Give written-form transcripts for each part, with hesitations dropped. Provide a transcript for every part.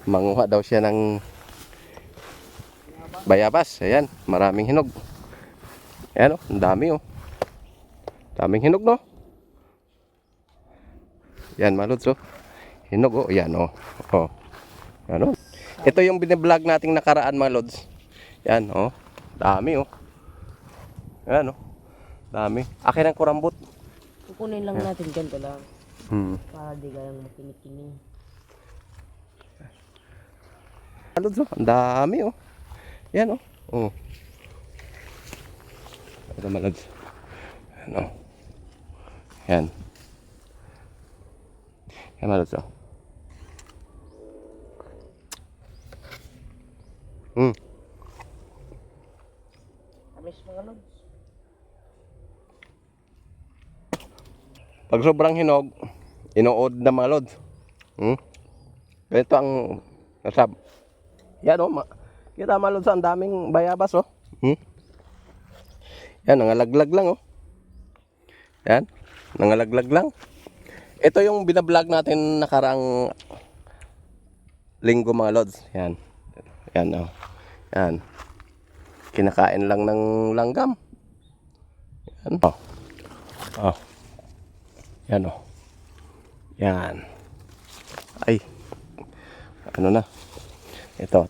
Manguha daw siya ng bayabas. Ayan, maraming hinog. Ayan, oh, ang dami, oh. Daming hinog, no? Yan, mga lods, oh. Hinog, oh. Yan, oh. Oh. Yan, oh. Ito yung biniblog nating nakaraan, mga lods. Yan, oh. Dami, oh. Yan, oh. Dami. Akin ang kurambot. Kukunin lang natin ganito lang. Para di ka lang makinig-kinig. Mga lods, oh. Ang dami, oh. Yan, oh. Oh. Ito, mga lods. Yan, oh. Yan. Yan, mga lods, oh. Amis mga lods. Pag sobrang hinog, inuod na, mga lods. Ganito ang nasab. Yan, oh. Kita, mga lods, ang daming bayabas, oh. Yan, nangalaglag lang, oh. Yan, nangalaglag lang. Ito yung binablog natin nakaraang linggo, mga lods. Yan. Yan, oh. Yan. Kinakain lang ng langgam. Yan, oh. Oh. Yan, oh. Yan. Ay. Ano na? Ito.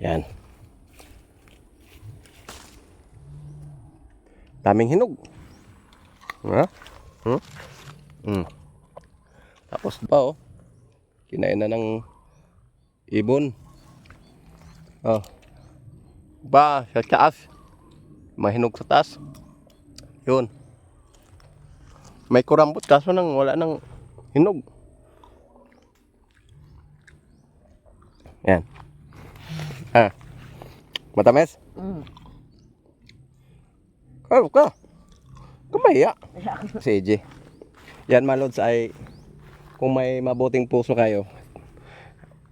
Yan. Daming hinog. Ha? Tapos pa, oh. Kinain na ng ibon. Oh. Ba, sa taas. Mahinog sa taas. Yun. May kurambot kaso nang wala nang hinog. Yan. Ha. Matamis? Oh, ka. Kumaya. Si AJ. Yan, mga lods, ay kung may mabuting puso kayo,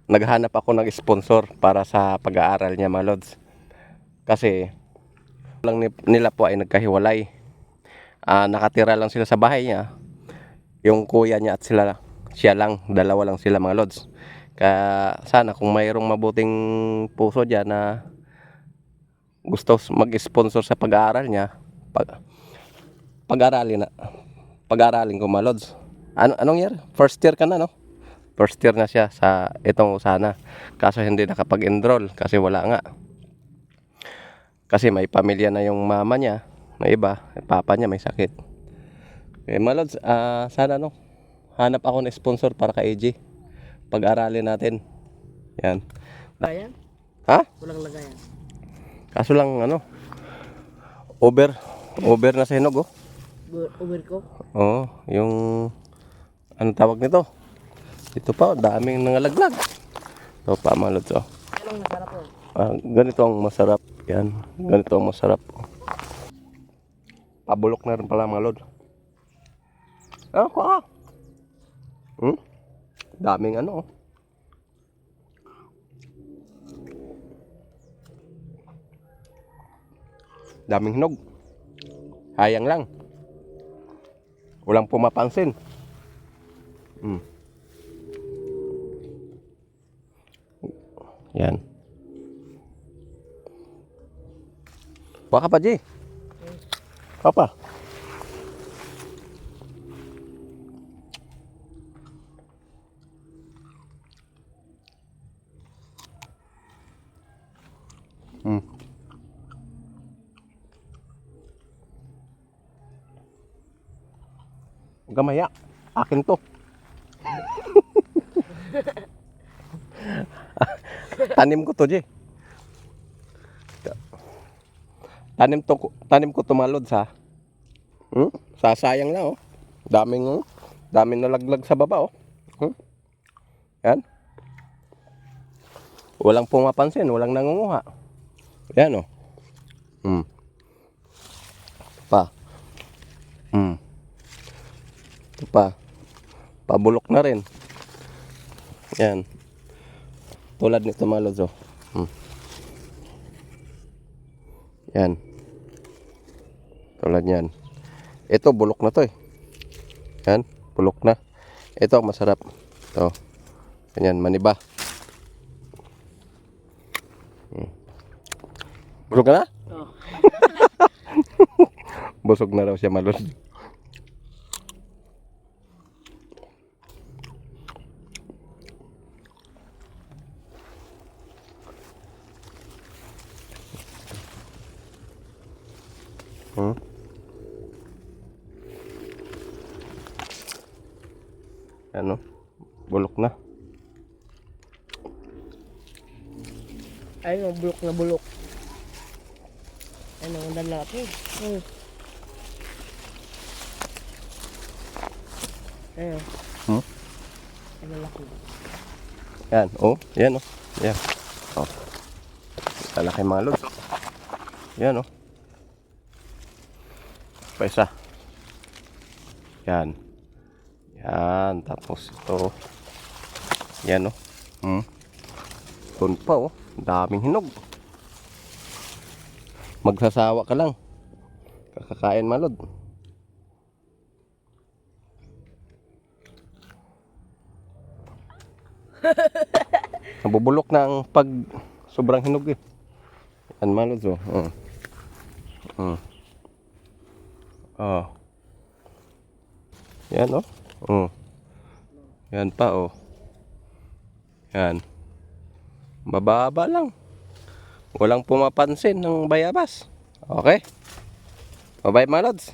naghanap ako ng sponsor para sa pag-aaral niya, mga lods. Kasi lang nila po ay nagkahiwalay. Nakatira lang sila sa bahay niya. Yung kuya niya at siya lang, dalawa lang sila, mga lods. Kaya sana kung mayroong mabuting puso diyan na gusto mag-sponsor sa pag-aaral niya, pag-aralin ko, mga lods. Anong year? First year ka na, no? First year na siya sa itong Usana. Kaso hindi nakapag-enroll kasi wala nga. Kasi may pamilya na yung mama niya, may iba, papa niya may sakit. Okay, mga lods, sana, no, hanap ako ng sponsor para kay AJ. Pag-aralin natin. Yan. Lagayan? Ha? Walang lagayan. Kaso lang, over na sa hinog, oh. Overcook? Oo, yung anong tawag nito? Ito pa, daming nangalaglag. Ito pa, mga lods, oh. Yan ang nasarap yun. Ganito ang masarap. Yan, ganito ang masarap. Pabulok na rin pala, mga lods. Kuha. Daming oh. Daming hinog. Hayang lang. Walang pumapansin. Yan. Baka pa, G. Papa. Gamaya. Akin to. Tanim ko to, G. Tanim ko to, mga lods, ha. Sasayang lang, oh. Daming nalaglag sa baba, oh. Yan. Walang pumapansin, walang nangunguha. Yan, oh. Pa. Ito pa. Pabulok na rin. Yan. Tulad nito, mga lods, oh. Yan. Tulad yan. Ito, bulok na to, eh. Yan, bulok na. Ito ang masarap. Ito. Ganyan, maniba. Busog ka na? Oh. Busog na raw siya, Malod. Hmm? Ano? Bulok na. Ayun, bulok na bulok. Ano, ang lalaki. Ayun. Hmm? Ang lalaki. Yan, oh. Yan, oh. Yan. Oh. Lalaki mga lods, oh. Yan, oh. Pa isa. Yan. Yan. Tapos ito. Yan, oh. Doon pa, oh. Daming hinog. Magsasawa ka lang. Kakakain, Malod. Nabubulok na ang pag sobrang hinog eh. Yan, Malod, oh. Oh. Yan, oh. Yan pa, oh. Yan. Bababa lang. Walang pumapansin ng bayabas. Okay. Bye-bye, mga lods.